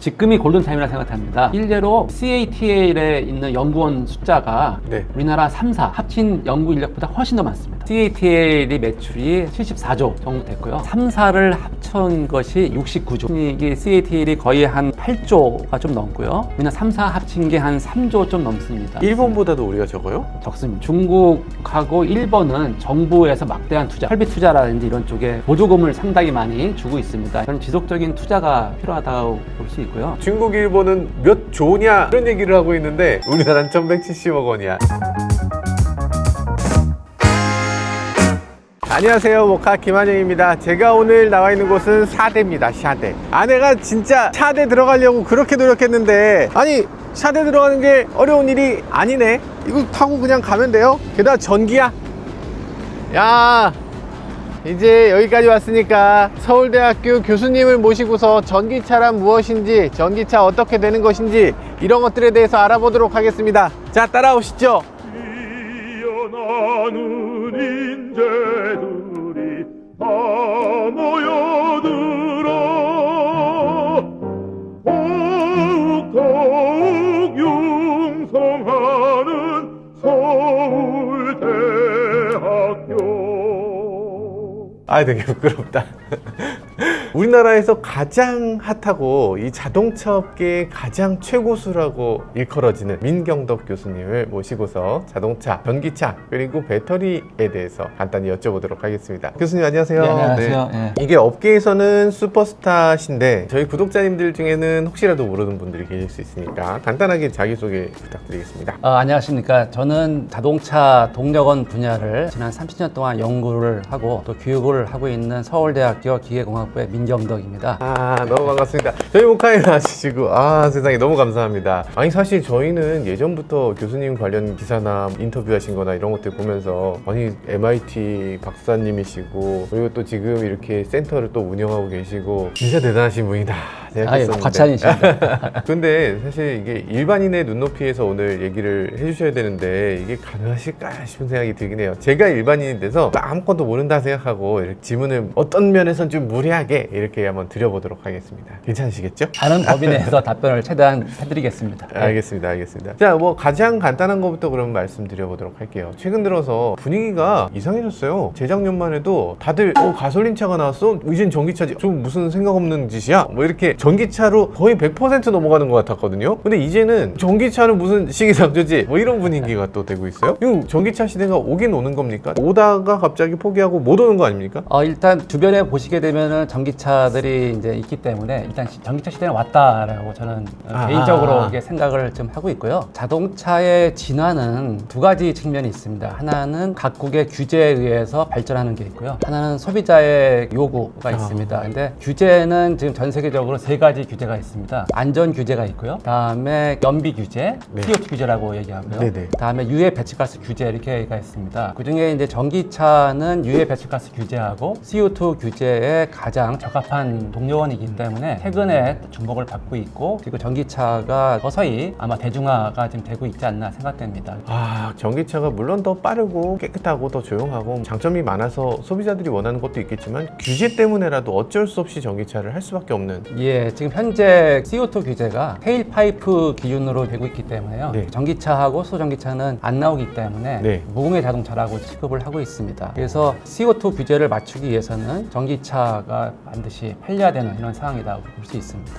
지금이 골든타임이라 생각합니다. 일례로 CATL에 있는 연구원 숫자가 네. 우리나라 3사 합친 연구 인력보다 훨씬 더 많습니다. CATL이 매출이 74조 정도 됐고요. 3사를 합친 것이 69조. 순이익이 CATL이 거의 한 8조가 좀 넘고요. 우리나라 3사 합친 게 한 3조 좀 넘습니다. 일본보다도 우리가 적어요? 적습니다. 중국하고 일본은 정부에서 막대한 투자, 설비 투자라든지 이런 쪽에 보조금을 상당히 많이 주고 있습니다. 그런 지속적인 투자가 필요하다고 볼 수 있고요. 중국, 일본은 몇 조냐 이런 얘기를 하고 있는데 우리나라는 1170억 원이야. 안녕하세요, 모카 김한영입니다. 제가 오늘 나와 있는 곳은 샤대입니다. 샤대. 아내가 진짜 샤대 들어가려고 그렇게 노력했는데, 아니 샤대 들어가는 게 어려운 일이 아니네. 이거 타고 그냥 가면 돼요. 게다가 전기야. 야, 이제 여기까지 왔으니까 서울대학교 교수님을 모시고서 전기차란 무엇인지, 전기차 어떻게 되는 것인지 이런 것들에 대해서 알아보도록 하겠습니다. 자, 따라오시죠. 뛰어나는 인재들이 다 모여들어 더욱 융성하는 서울대학교. 아, 되게 부끄럽다. 우리나라에서 가장 핫하고 이 자동차 업계의 가장 최고수라고 일컬어지는 민경덕 교수님을 모시고서 자동차, 전기차, 그리고 배터리에 대해서 간단히 여쭤보도록 하겠습니다. 교수님 안녕하세요. 네, 안녕하세요. 네. 이게 업계에서는 슈퍼스타신데 저희 구독자님들 중에는 혹시라도 모르는 분들이 계실 수 있으니까 간단하게 자기소개 부탁드리겠습니다. 안녕하십니까. 저는 자동차 동력원 분야를 지난 30년 동안 연구를 하고 또 교육을 하고 있는 서울대학교 기계공학부의 민경덕입니다. 아, 너무 반갑습니다. 저희 모카에 나와주시고, 세상에 너무 감사합니다. 아니, 사실 저희는 예전부터 교수님 관련 기사나 인터뷰하신 거나 이런 것들 보면서, 아니, MIT 박사님이시고, 그리고 또 지금 이렇게 센터를 또 운영하고 계시고, 진짜 대단하신 분이다 생각했었는데. 과찬이십니다. 근데 사실 이게 일반인의 눈높이에서 오늘 얘기를 해주셔야 되는데, 이게 가능하실까 싶은 생각이 들긴 해요. 제가 일반인이 돼서 아무것도 모른다 생각하고, 이렇게 질문을 어떤 면에선 좀 무리하게 이렇게 한번 드려보도록 하겠습니다. 괜찮으시겠죠? 다른 법인 내에서 답변을 최대한 해드리겠습니다. 알겠습니다. 자, 뭐 가장 간단한 것부터 그럼 말씀드려보도록 할게요. 최근 들어서 분위기가 이상해졌어요. 재작년만 해도 다들 가솔린 차가 나왔어? 이젠 전기차지. 좀 무슨 생각 없는 짓이야? 뭐 이렇게 전기차로 거의 100% 넘어가는 것 같았거든요. 근데 이제는 전기차는 무슨 시기상조지? 뭐 이런 분위기가 또 되고 있어요. 이거 전기차 시대가 오긴 오는 겁니까? 오다가 갑자기 포기하고 못 오는 거 아닙니까? 일단 주변에 보시게 되면은 전기차들이 이제 있기 때문에 일단 전기차 시대는 왔다라고 저는 개인적으로 이게 생각을 좀 하고 있고요. 자동차의 진화는 두 가지 측면이 있습니다. 하나는 각국의 규제에 의해서 발전하는 게 있고요. 하나는 소비자의 요구가 있습니다. 근데 규제는 지금 전 세계적으로 세 가지 규제가 있습니다. 안전 규제가 있고요. 다음에 연비 규제, 네. CO2 규제라고 얘기하고요. 네네. 다음에 유해 배출가스 규제 이렇게가 있습니다. 그중에 이제 전기차는 유해 배출가스 규제하고 CO2 규제에 가장 적합한 동료원이기 때문에 최근에 주목을 받고 있고, 그리고 전기차가 서서히 아마 대중화가 지금 되고 있지 않나 생각됩니다. 전기차가 물론 더 빠르고 깨끗하고 더 조용하고 장점이 많아서 소비자들이 원하는 것도 있겠지만 규제 때문에라도 어쩔 수 없이 전기차를 할 수밖에 없는. 예, 지금 현재 CO2 규제가 테일 파이프 기준으로 되고 있기 때문에요. 네. 전기차하고 소전기차는 안 나오기 때문에 네. 무공해 자동차라고 취급을 하고 있습니다. 그래서 CO2 규제를 맞추기 위해서는 전기차가 반드시 팔려야 되는 이런 상황이라고 볼 수 있습니다.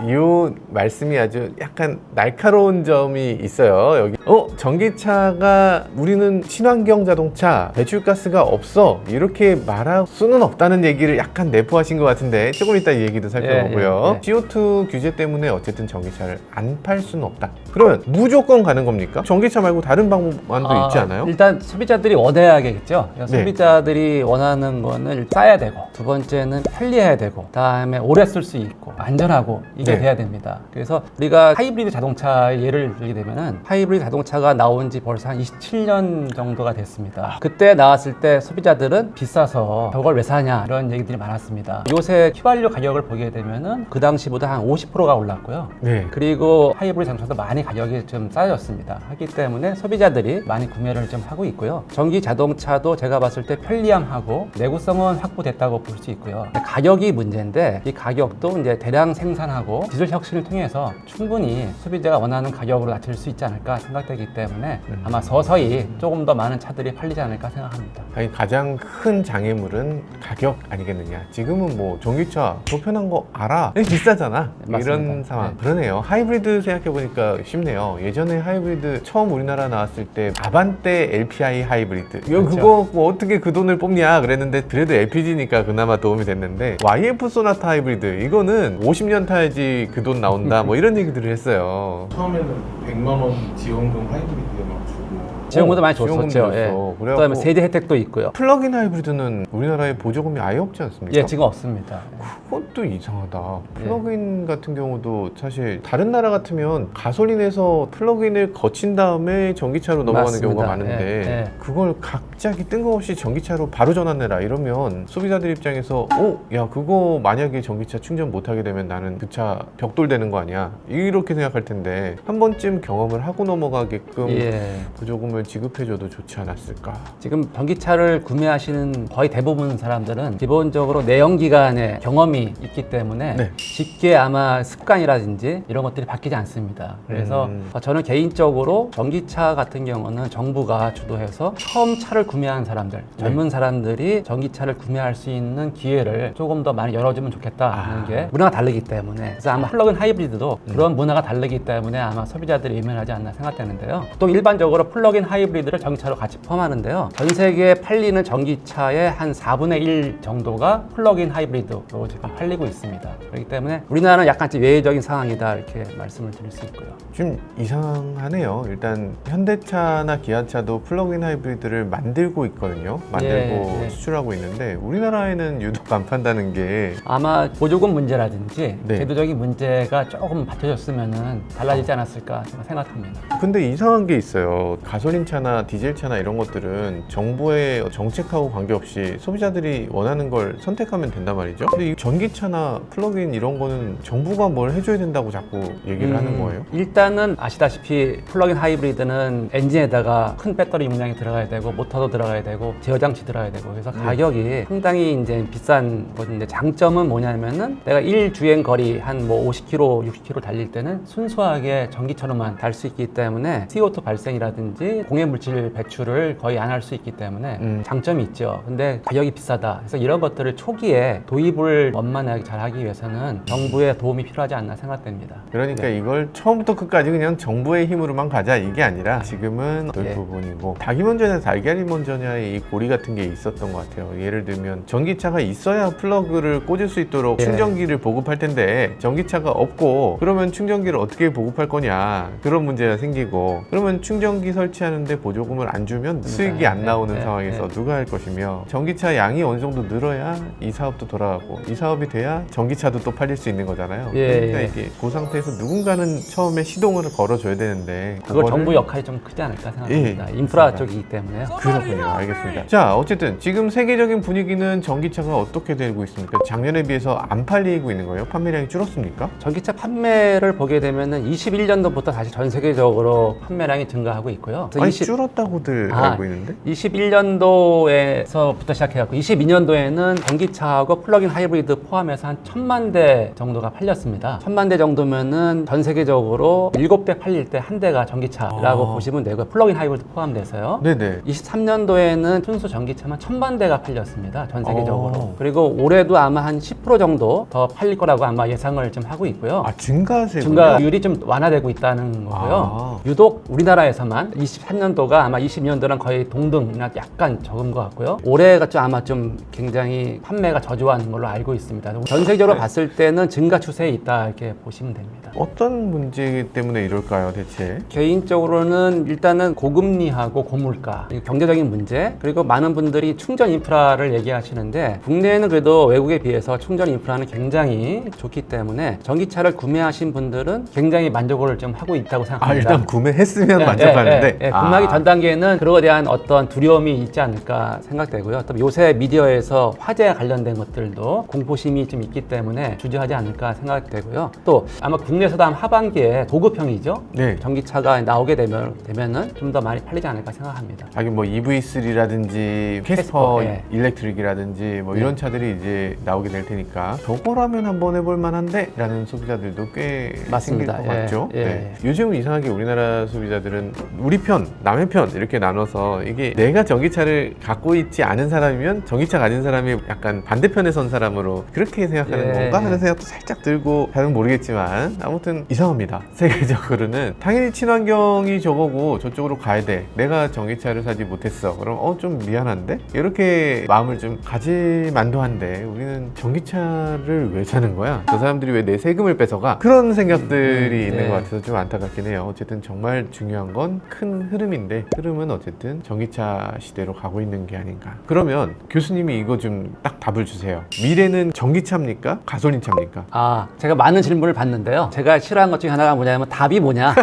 이 말씀이 아주 약간 날카로운 점이 있어요. 여기 전기차가 우리는 친환경 자동차, 배출가스가 없어 이렇게 말할 수는 없다는 얘기를 약간 내포하신 것 같은데 조금 이따 이 얘기도 살펴보고요. CO2 규제 때문에 어쨌든 전기차를 안 팔 수는 없다. 그러면 무조건 가는 겁니까? 전기차 말고 다른 방법도 있지 않아요? 일단 소비자들이 원해야겠죠. 네. 소비자들이 원하는 거는 싸야 되고, 두 번째는 편리해야 되고, 다음에 오래 쓸 수 있고 안전하고 이게 네. 돼야 됩니다. 그래서 우리가 하이브리드 자동차의 예를 들게 되면은 하이브리드 자동차가 나온 지 벌써 한 27년 정도가 됐습니다. 그때 나왔을 때 소비자들은 비싸서 저걸 왜 사냐 이런 얘기들이 많았습니다. 요새 휘발유 가격을 보게 되면은 그 당시보다 한 50%가 올랐고요. 네. 그리고 하이브리드 자동차도 많이 가격이 좀 싸졌습니다. 하기 때문에 소비자들이 많이 구매를 좀 하고 있고요. 전기 자동차도 제가 봤을 때 편리함하고 내구성은 확보됐다고 볼 수 있고요. 있고요. 가격이 문제인데 이 가격도 이제 대량 생산하고 기술 혁신을 통해서 충분히 소비자가 원하는 가격으로 낮출 수 있지 않을까 생각되기 때문에 아마 서서히 조금 더 많은 차들이 팔리지 않을까 생각합니다. 아니, 가장 큰 장애물은 가격 아니겠느냐. 지금은 뭐 전기차 더 편한 거 알아. 비싸잖아. 맞습니다. 이런 상황. 네. 그러네요. 하이브리드 생각해보니까 쉽네요. 예전에 하이브리드 처음 우리나라 나왔을 때 아반떼 LPI 하이브리드. 이거 그렇죠. 그거 뭐 어떻게 그 돈을 뽑냐 그랬는데 그래도 LPG니까 그나마 도움이 됐는데 YF 소나타 하이브리드 이거는 50년 타야지 그 돈 나온다 뭐 이런 얘기들을 했어요. 처음에는 100만 원 지원금 하이브리드에 막 주고 지원금도 많이 지원금도 줬었죠. 줬어. 예. 그래갖고 그다음에 세제 혜택도 있고요. 플러그인 하이브리드는 우리나라에 보조금이 아예 없지 않습니까? 예, 지금 없습니다. 그것도 이상하다. 플러그인 같은 경우도 사실 다른 나라 같으면 가솔린에서 플러그인을 거친 다음에 전기차로 넘어가는 맞습니다. 경우가 많은데 예, 예. 그걸 갑자기 뜬금없이 전기차로 바로 전환해라 이러면 소비자들 입장에서 야 그거 만약에 전기차 충전 못하게 되면 나는 그 차 벽돌되는 거 아니야 이렇게 생각할 텐데 한 번쯤 경험을 하고 넘어가게끔 예. 보조금을 지급해줘도 좋지 않았을까. 지금 전기차를 구매하시는 거의 대부분 사람들은 기본적으로 내연기관의 경험이 있기 때문에 네. 쉽게 아마 습관이라든지 이런 것들이 바뀌지 않습니다. 그래서 저는 개인적으로 전기차 같은 경우는 정부가 주도해서 처음 차를 구매한 사람들, 젊은 사람들이 전기차를 구매할 수 있는 기회를 조금 더 많이 열어주면 좋겠다는 게 문화가 다르기 때문에 그래서 아마 플러그인 하이브리드도 그런 문화가 다르기 때문에 아마 소비자들이 예민하지 않나 생각되는데요. 보통 일반적으로 플러그인 하이브리드를 전기차로 같이 포함하는데요. 전 세계에 팔리는 전기차의 한 4분의 1 정도가 플러그인 하이브리드로 지금 팔리고 있습니다. 그렇기 때문에 우리나라는 약간 좀 예외적인 상황이다 이렇게 말씀을 드릴 수 있고요. 좀 이상하네요. 일단 현대차나 기아차도 플러그인 하이브리드를 만들고 있거든요. 만들고 예, 예. 수출하고 있는데 우리나라에는 유독 안 판다는 게 아마 보조금 문제라든지 네. 제도적인 문제가 조금 받쳐졌으면 달라지지 않았을까 생각합니다. 근데 이상한 게 있어요. 가솔린차나 디젤차나 이런 것들은 정부의 정책하고 관계없이 소비자들이 원하는 걸 선택하면 된단 말이죠. 근데 이 전기차나 플러그인 이런 거는 정부가 뭘 해줘야 된다고 자꾸 얘기를 하는 거예요. 일단은 아시다시피 플러그인 하이브리드는 엔진에다가 큰 배터리 용량이 들어가야 되고 모터도 들어가야 되고 제어 장치 들어가야 되고 그래서 가격이 상당히 이제 비싼 건데 장점은 뭐냐면은 내가 1주행 거리 한 뭐 50km, 60km 달릴 때는 순수하게 전기차로만 달 수 있기 때문에 CO2 발생이라든지 공해 물질 배출을 거의 안 할 수 있기 때문에 장점이 있죠. 근데 가격이 비싸다. 그래서 이런 것들을 초기에 도입을 원만하게 잘 하기 위해서는 정부의 도움이 필요하지 않나 생각됩니다. 그러니까 이걸 처음부터 끝까지 그냥 정부의 힘으로만 가자 이게 아니라 지금은 어떤 예. 부분이고 닭이 먼저냐 달걀이 먼저냐의 이 고리 같은 게 있었던 것 같아요. 예를 들면 전기차가 있어야 플러그를 꽂을 수 있도록 예. 충전기를 보급할 텐데 전기차가 없고 그러면 충전기를 어떻게 보급할 거냐 그런 문제가 생기고 그러면 충전기 설치하는데 보조금을 안 주면 수익이 안 나오는 상황에서 누가 할 것이며 전기차 양이 어느 정도 늘어야 이 사업도 돌아가고 이 사업이 돼야 전기차도 또 팔릴 수 있는 거잖아요. 예, 그러니까 예. 이게 그 상태에서 누군가는 처음에 시동을 걸어줘야 되는데 그걸 그거를- 정부 역할이 좀 크지 않을까 생각합니다. 예, 인프라 맞습니다. 쪽이기 때문에요. 그렇군요. 알겠습니다. 자, 어쨌든 지금 세계적인 분위기는 전기차가 어떻게 되고 있습니까? 작년에 비해서 안 팔리고 있는 거예요? 판매량이 줄었습니까? 전기차 판매를 보게 되면은 21년도부터 다시 전 세계적으로 판매량이 증가하고 있고요. 그래서 아니 줄었다고들 알고 있는데? 21년도에서부터 시작해갖고 22년도에는 전기차하고 플러그인 하이브리드 포함해서 한 1000만 대 정도가 팔렸습니다. 1000만 대 정도면은 전 세계적으로 7대 팔릴 때 한 대가 전기차라고 보시면 되고요. 플러그인 하이브리드 포함돼서요. 네네. 23년도에는 순수 전기차만 1000만 대가 팔렸습니다. 전 세계적으로. 오. 그리고 올해도 아마 한 10% 정도 더 팔릴 거라고 아마 예상을 좀 하고 있고요. 아, 증가세군요? 증가율이 좀 완화되고 있다는 거고요. 유독 우리나라에서만 23년도가 아마 22년도랑 거의 동등이나 약간 적은 것 같고요. 올해가 좀 아마 좀 굉장히 판매가 저조한 걸로 알고 있습니다. 전 세계적으로 봤을 때는 증가 추세에 있다 이렇게 보시면 됩니다. 어떤 문제 때문에 이럴까요, 대체? 개인적으로는 일단은 고금리하고 고물가, 경제적인 문제, 그리고 많은 분들이 충전 인프라를 얘기하시는데 국내에는 그래도 외국에 비해서 충전 인프라는 굉장히 좋기 때문에 전기차를 구매하신 분들은 굉장히 만족을 좀 하고 있다고 생각합니다. 아, 일단 구매했으면 만족하는데. 구매하기 전 단계에는 그거에 대한 어떤 두려움이 있지 않을까 생각되고요. 또 요새 미디어에서 화재에 관련된 것들도 공포심이 좀 있기 때문에 주저하지 않을까 생각되고요. 또 아마 국내 국내에서도 한 하반기에 고급형이죠. 네. 전기차가 나오게 되면은 좀 더 많이 팔리지 않을까 생각합니다. 하긴 뭐 EV3라든지 캐스퍼 예. 일렉트릭이라든지 뭐 이런 차들이 이제 나오게 될 테니까 저거라면 한번 해볼 만한데 라는 소비자들도 꽤 맞습니다. 생길 것 같죠. 예. 네. 요즘은 이상하게 우리나라 소비자들은 우리 편, 남의 편 이렇게 나눠서 이게 내가 전기차를 갖고 있지 않은 사람이면 전기차 가진 사람이 약간 반대편에 선 사람으로 그렇게 생각하는 예. 건가 하는 생각도 살짝 들고 잘은 모르겠지만 아무튼 이상합니다. 세계적으로는 당연히 친환경이 저거고 저쪽으로 가야 돼. 내가 전기차를 사지 못했어. 그럼 좀 미안한데? 이렇게 마음을 좀 가질만도 한데 우리는 전기차를 왜 사는 거야? 저 사람들이 왜 내 세금을 뺏어가? 그런 생각들이 있는 네. 것 같아서 좀 안타깝긴 해요. 어쨌든 정말 중요한 건 큰 흐름인데 흐름은 어쨌든 전기차 시대로 가고 있는 게 아닌가. 그러면 교수님이 이거 좀 딱 답을 주세요. 미래는 전기차입니까? 가솔린차입니까? 제가 많은 질문을 받는데요. 제가 싫어하는 것 중에 하나가 뭐냐면 답이 뭐냐?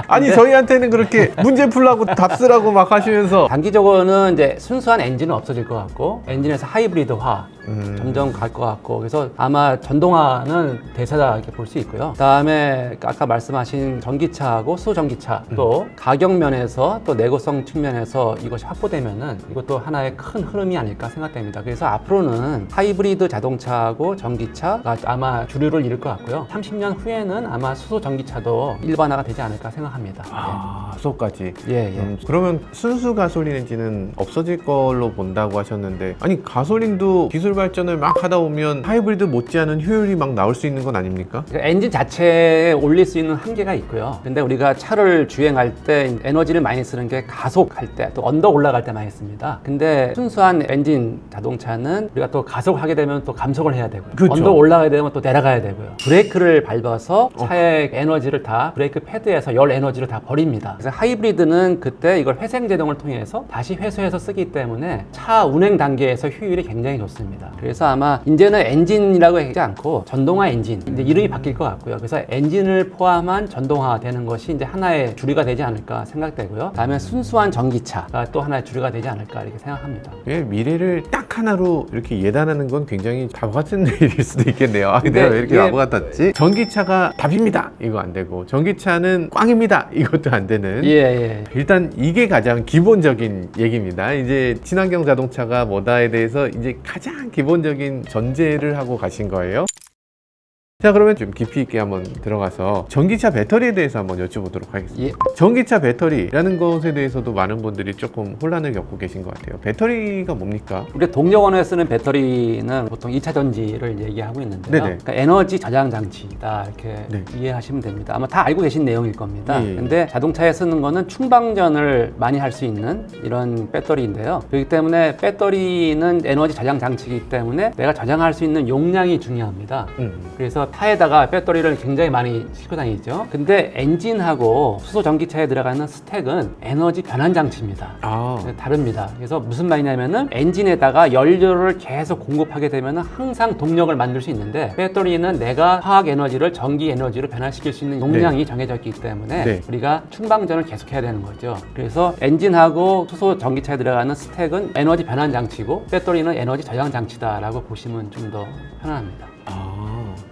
아니 저희한테는 그렇게 문제 풀라고 답 쓰라고 막 하시면서 단기적으로는 이제 순수한 엔진은 없어질 것 같고 엔진에서 하이브리드화 점점 갈 것 같고 그래서 아마 전동화는 대세다 이렇게 볼 수 있고요. 그다음에 아까 말씀하신 전기차하고 수소전기차 또 가격 면에서 또 내구성 측면에서 이것이 확보되면은 이것도 하나의 큰 흐름이 아닐까 생각됩니다. 그래서 앞으로는 하이브리드 자동차하고 전기차가 아마 주류를 이룰 것 같고요. 30년 후에는 아마 수소전기차도 일반화가 되지 않을까 생각합니다. 수소까지. 예. 그러면 순수 가솔린 엔진은 없어질 걸로 본다고 하셨는데 아니 가솔린도 기술 발전을 막 하다 보면 하이브리드 못지않은 효율이 막 나올 수 있는 건 아닙니까? 그러니까 엔진 자체에 올릴 수 있는 한계가 있고요. 근데 우리가 차를 주행할 때 에너지를 많이 쓰는 게 가속할 때 또 언덕 올라갈 때 많이 씁니다. 근데 순수한 엔진 자동차는 우리가 또 가속하게 되면 또 감속을 해야 되고요. 그렇죠. 언덕 올라가게 되면 또 내려가야 되고요. 브레이크를 밟아서 차의 에너지를 다 브레이크 패드에서 열 에너지를 다 버립니다. 그래서 하이브리드는 그때 이걸 회생 제동을 통해서 다시 회수해서 쓰기 때문에 차 운행 단계에서 효율이 굉장히 좋습니다. 그래서 아마 이제는 엔진이라고 하지 않고 전동화 엔진 이제 이름이 바뀔 것 같고요. 그래서 엔진을 포함한 전동화 되는 것이 이제 하나의 주류가 되지 않을까 생각되고요. 다음에 순수한 전기차가 또 하나의 주류가 되지 않을까 이렇게 생각합니다. 예, 미래를 딱 하나로 이렇게 예단하는 건 굉장히 바보 같은 일일 수도 있겠네요. 내가 왜 이렇게 바보 같았지? 전기차가 답입니다. 이거 안 되고 전기차는 꽝입니다. 이것도 안 되는. 예. 일단 이게 가장 기본적인 얘기입니다. 이제 친환경 자동차가 뭐다에 대해서 이제 가장 기본적인 전제를 하고 가신 거예요. 자, 그러면 좀 깊이 있게 한번 들어가서 전기차 배터리에 대해서 한번 여쭤보도록 하겠습니다. 예. 전기차 배터리라는 것에 대해서도 많은 분들이 조금 혼란을 겪고 계신 것 같아요. 배터리가 뭡니까? 우리 동력원에 쓰는 배터리는 보통 2차 전지를 얘기하고 있는데요. 네네. 그러니까 에너지 저장 장치다 이렇게 네. 이해하시면 됩니다. 아마 다 알고 계신 내용일 겁니다. 예. 근데 자동차에 쓰는 거는 충방전을 많이 할 수 있는 이런 배터리인데요. 그렇기 때문에 배터리는 에너지 저장 장치이기 때문에 내가 저장할 수 있는 용량이 중요합니다. 그래서 차에다가 배터리를 굉장히 많이 싣고 다니죠. 근데 엔진하고 수소 전기차에 들어가는 스택은 에너지 변환 장치입니다. 다릅니다. 그래서 무슨 말이냐면은 엔진에다가 연료를 계속 공급하게 되면은 항상 동력을 만들 수 있는데 배터리는 내가 화학 에너지를 전기 에너지로 변화시킬 수 있는 용량이 정해져 있기 때문에 우리가 충방전을 계속해야 되는 거죠. 그래서 엔진하고 수소 전기차에 들어가는 스택은 에너지 변환 장치고 배터리는 에너지 저장 장치다라고 보시면 좀 더 편안합니다.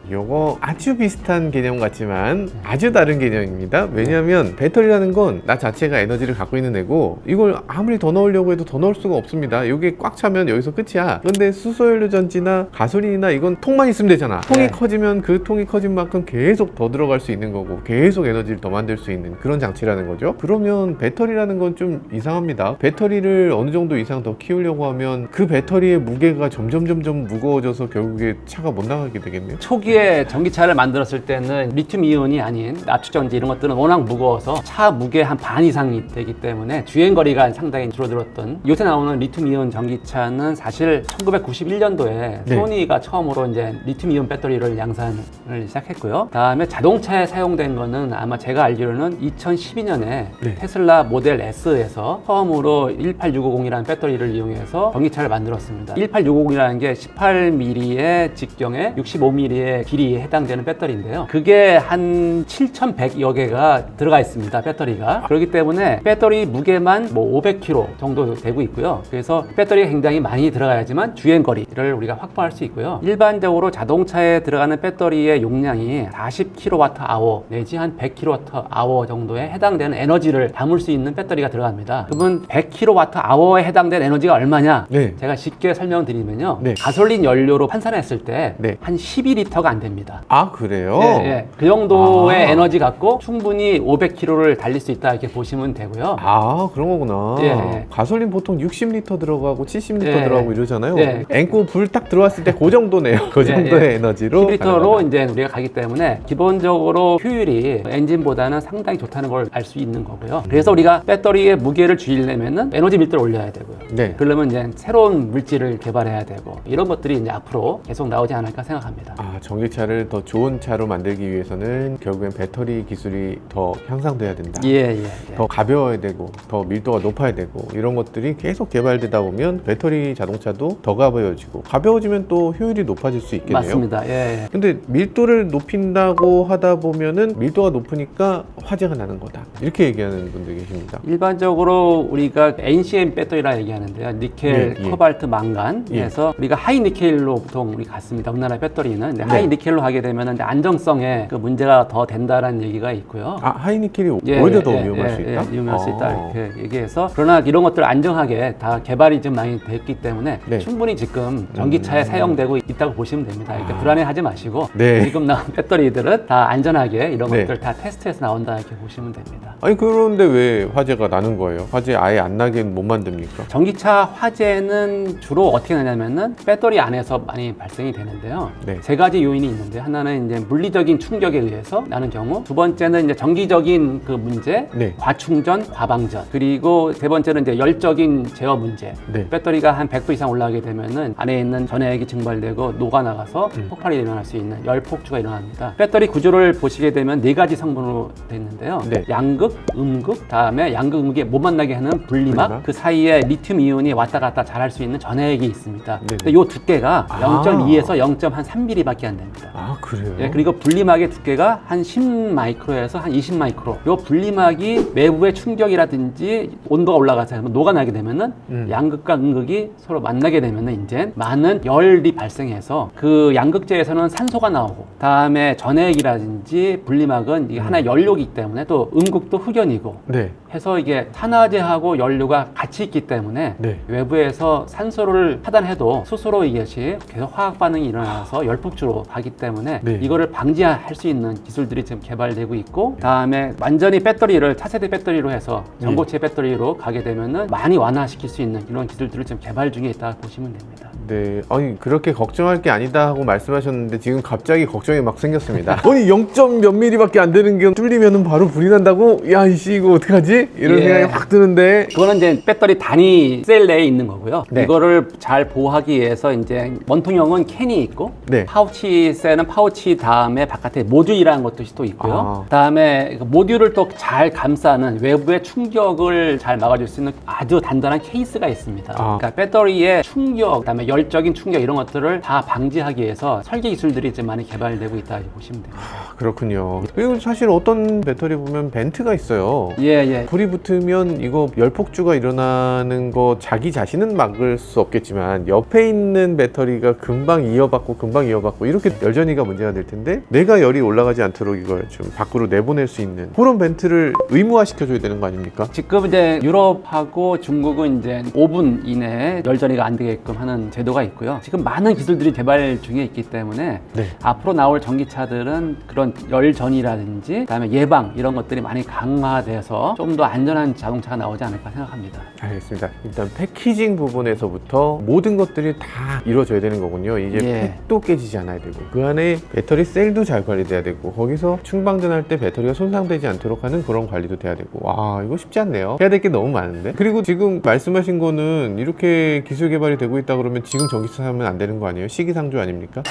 요거 아주 비슷한 개념 같지만 아주 다른 개념입니다. 왜냐하면 배터리라는 건 나 자체가 에너지를 갖고 있는 애고 이걸 아무리 더 넣으려고 해도 더 넣을 수가 없습니다. 이게 꽉 차면 여기서 끝이야. 근데 수소연료 전지나 가솔린이나 이건 통만 있으면 되잖아. 통이 커지면 그 통이 커진 만큼 계속 더 들어갈 수 있는 거고 계속 에너지를 더 만들 수 있는 그런 장치라는 거죠. 그러면 배터리라는 건 좀 이상합니다. 배터리를 어느 정도 이상 더 키우려고 하면 그 배터리의 무게가 점점 무거워져서 결국에 차가 못 나가게 되겠네요. 초기에 전기차를 만들었을 때는 리튬 이온이 아닌 나축전지 이런 것들은 워낙 무거워서 차 무게 한 반 이상이 되기 때문에 주행거리가 상당히 줄어들었던 요새 나오는 리튬 이온 전기차는 사실 1991년도에 소니가 처음으로 이제 리튬 이온 배터리를 양산을 시작했고요. 다음에 자동차에 사용된 거는 아마 제가 알기로는 2012년에 테슬라 모델 S에서 처음으로 18650이라는 배터리를 이용해서 전기차를 만들었습니다. 18650이라는 게 18mm의 직경에 65mm의 정도의 길이에 해당되는 배터리인데요. 그게 한 7,100여 개가 들어가 있습니다. 배터리가. 그렇기 때문에 배터리 무게만 뭐 500kg 정도 되고 있고요. 그래서 배터리가 굉장히 많이 들어가야지만 주행거리를 우리가 확보할 수 있고요. 일반적으로 자동차에 들어가는 배터리의 용량이 40kWh 내지 한 100kWh 정도에 해당되는 에너지를 담을 수 있는 배터리가 들어갑니다. 그러면 100kWh에 해당되는 에너지가 얼마냐? 네. 제가 쉽게 설명드리면요. 네. 가솔린 연료로 환산했을 때 네. 한 12리터가 안 됩니다. 아, 그래요? 예, 예. 그 정도의 아. 에너지 갖고 충분히 500km를 달릴 수 있다 이렇게 보시면 되고요. 아, 그런 거구나. 예, 예. 가솔린 보통 60리터 들어가고 70리터 예, 들어가고 이러잖아요. 예. 앵고 불 딱 들어왔을 때 그 정도네요. 그 정도의 에너지로 10리터로 이제 우리가 가기 때문에 기본적으로 효율이 엔진보다는 상당히 좋다는 걸 알 수 있는 거고요. 그래서 우리가 배터리의 무게를 줄이려면은 에너지 밀도를 올려야 되고요. 네. 그러려면 이제 새로운 물질을 개발해야 되고 이런 것들이 이제 앞으로 계속 나오지 않을까 생각합니다. 아, 전기차를 더 좋은 차로 만들기 위해서는 결국엔 배터리 기술이 더 향상돼야 된다. 예. 더 가벼워야 되고 더 밀도가 높아야 되고 이런 것들이 계속 개발되다 보면 배터리 자동차도 더 가벼워지고 가벼워지면 또 효율이 높아질 수 있겠네요. 맞습니다. 예. 근데 밀도를 높인다고 하다 보면은 밀도가 높으니까 화재가 나는 거다 이렇게 얘기하는 분들 계십니다. 일반적으로 우리가 NCM 배터리라 얘기하는데요. 니켈, 예, 예. 코발트, 망간 예. 해서 우리가 하이 니켈로 보통 우리 갔습니다. 우리나라 배터리는. 근데 네. 하이 니켈로 하게 되면 이제 안정성에 그 문제가 더 된다라는 얘기가 있고요. 아, 하이니켈이 오히려 더 위험할 수 있다? 위험할 수 있다 아. 이렇게 얘기해서 그러나 이런 것들 안정하게 다 개발이 좀 많이 됐기 때문에 네. 충분히 지금 전기차에 사용되고 있다고 보시면 됩니다. 이렇게 아. 불안해하지 마시고 네. 지금 나온 배터리들은 다 안전하게 이런 네. 것들 다 테스트해서 나온다 이렇게 보시면 됩니다. 아니 그런데 왜 화재가 나는 거예요? 화재 아예 안 나게 못 만듭니까? 전기차 화재는 주로 어떻게 나냐면은 배터리 안에서 많이 발생이 되는데요. 네. 세 가지 요인이 있는데 하나는 이제 물리적인 충격에 의해서 나는 경우, 두 번째는 이제 정기적인 그 문제, 네. 과충전, 과방전, 그리고 세 번째는 이제 열적인 제어 문제. 네. 배터리가 한 100도 이상 올라가게 되면은 안에 있는 전해액이 증발되고 녹아나가서 폭발이 일어날 수 있는 열폭주가 일어납니다. 배터리 구조를 보시게 되면 네 가지 성분으로 되어 있는데요. 네. 양극, 음극, 다음에 양극, 음극이 못 만나게 하는 분리막, 분리막. 그 사이에 리튬 이온이 왔다 갔다 잘할 수 있는 전해액이 있습니다. 네네. 근데 이 두께가 아. 0.2에서 0.3mm밖에 안 됩니다. 아, 그래요? 예, 그리고 분리막의 두께가 한 10마이크로에서 한 20마이크로. 이 분리막이 외부의 충격이라든지 온도가 올라가서 녹아나게 되면은 양극과 음극이 서로 만나게 되면은 이제 많은 열이 발생해서 그 양극재에서는 산소가 나오고, 다음에 전해액이라든지 분리막은 이게 하나의 연료이기 때문에 또 음극도 흑연이고 네. 해서 이게 산화제하고 연료가 같이 있기 때문에 네. 외부에서 산소를 차단해도 스스로 이것이 계속 화학 반응이 일어나서 열폭주로 가기 때문에 네. 이거를 방지할 수 있는 기술들이 지금 개발되고 있고, 다음에 완전히 배터리를 차세대 배터리로 해서 전고체 배터리로 가게 되면은 많이 완화시킬 수 있는 이런 기술들을 지금 개발 중에 있다고 보시면 됩니다. 네. 아니 그렇게 걱정할 게 아니다 하고 말씀하셨는데 지금 갑자기 걱정이 막 생겼습니다. 아니 0점 몇 미리밖에 안 되는 게 뚫리면은 바로 불이 난다고? 야, 이씨 이거 어떡하지? 이런 예. 생각이 확 드는데. 그거는 이제 배터리 단위 셀 내에 있는 거고요. 네. 이거를 잘 보호하기 위해서 이제 원통형은 캔이 있고, 네. 파우치 셀은 파우치 다음에 바깥에 모듈이라는 것도 또 있고요. 아. 다음에 그 모듈을 또 잘 감싸는 외부의 충격을 잘 막아줄 수 있는 아주 단단한 케이스가 있습니다. 아. 그러니까 배터리의 충격, 그다음에 열적인 충격 이런 것들을 다 방지하기 위해서 설계 기술들이 지금 많이 개발되고 있다 이렇게 보시면 됩니다. 그렇군요. 그리고 사실 어떤 배터리 보면 벤트가 있어요. 예. 불이 붙으면 이거 열폭주가 일어나는 거 자기 자신은 막을 수 없겠지만 옆에 있는 배터리가 금방 이어받고 이렇게 열전이가 문제가 될 텐데 내가 열이 올라가지 않도록 이걸 좀 밖으로 내보낼 수 있는 그런 벤트를 의무화시켜줘야 되는 거 아닙니까? 지금 이제 유럽하고 중국은 이제 5분 이내에 열전이가 안 되게끔 하는 제도가 있고요. 지금 많은 기술들이 개발 중에 있기 때문에 네. 앞으로 나올 전기차들은 그런 열전이라든지 그다음에 예방 이런 것들이 많이 강화돼서 좀 더 안전한 자동차가 나오지 않을까 생각합니다. 알겠습니다. 일단 패키징 부분에서부터 모든 것들이 다 이루어져야 되는 거군요. 이제 예. 팩도 깨지지 않아야 되고 그 안에 배터리 셀도 잘 관리돼야 되고 거기서 충방전할 때 배터리가 손상되지 않도록 하는 그런 관리도 돼야 되고 와 이거 쉽지 않네요. 해야 될 게 너무 많은데 그리고 지금 말씀하신 거는 이렇게 기술 개발이 되고 있다 그러면 지금 전기차 사면 안 되는 거 아니에요? 시기상조 아닙니까?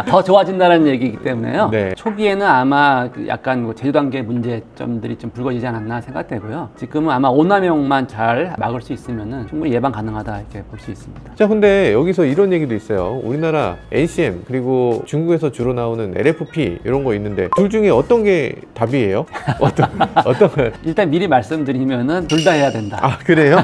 더 좋아진다는 얘기이기 때문에요. 네. 네. 초기에는 아마 그 약간 뭐 제조 단계 문제점들이 좀 불거지지 않았나 생각되고요. 지금은 아마 오남용만 잘 막을 수 있으면은 충분히 예방 가능하다 이렇게 볼 수 있습니다. 자, 근데 여기서 이런 얘기도 있어요. 우리나라 NCM 그리고 중국에서 주로 나오는 LFP 이런 거 있는데 둘 중에 어떤 게 답이에요? 어떤 걸? 일단 미리 말씀드리면은 둘 다 해야 된다. 아, 그래요?